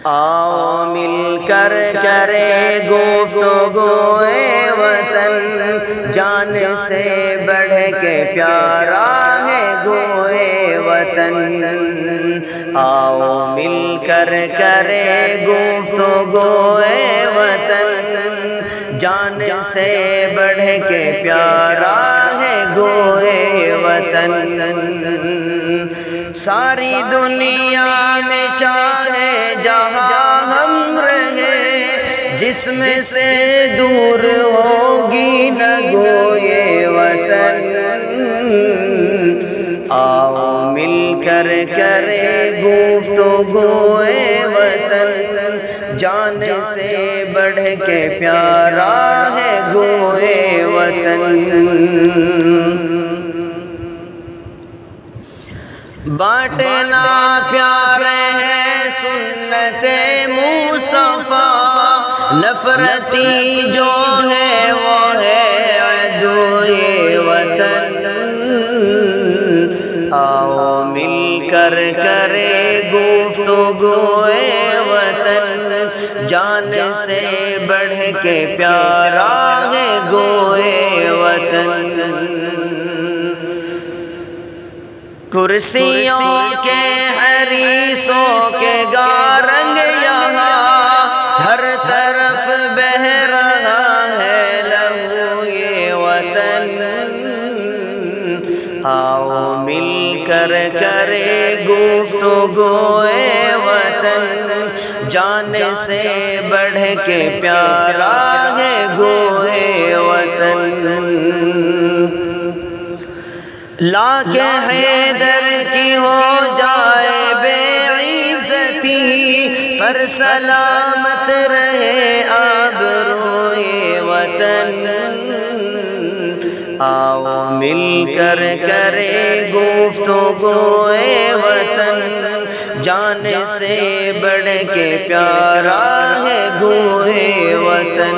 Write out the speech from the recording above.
آؤ مل کر کرے گفتگوئے وطن، جان سے بڑھ کے پیارا ہے گوئے وطن۔ آؤ مل کر کرے گفتگوئے وطن، جان سے بڑھ کے پیارا ہے گوئے وطن۔ ساری دنیا میں چاہے جہاں ہم رہیں، جسم سے دور ہوگی نہ گوئے وطن۔ آؤ مل کر کرے گفتگوئے وطن، جان سے بڑھ کے پیارا ہے گوئے وطن۔ بانٹنا پیار ہے سنت مصطفیٰ، نفرتی جو ہے وہ ہے عدوئے وطن۔ آؤ مل کر کرے گفتگوئے وطن، جان سے بڑھ کے پیارا ہے گوئے وطن۔ کرسیوں کے حریصوں کے گارنگ یہاں، ہر طرف بہہ رہا ہے لہو یہ وطن۔ آؤ مل کر کرے گفتگوئے وطن، جان سے بڑھ کے پیارا ہے گوئے وطن۔ لاکھ حیدر کی ہو جائے بے عزتی، پر سلامت رہے آبروئے وطن۔ آؤ مل کر کرے گفتگوئے وطن، جان سے بڑھ کے پیارا ہے گوئے وطن۔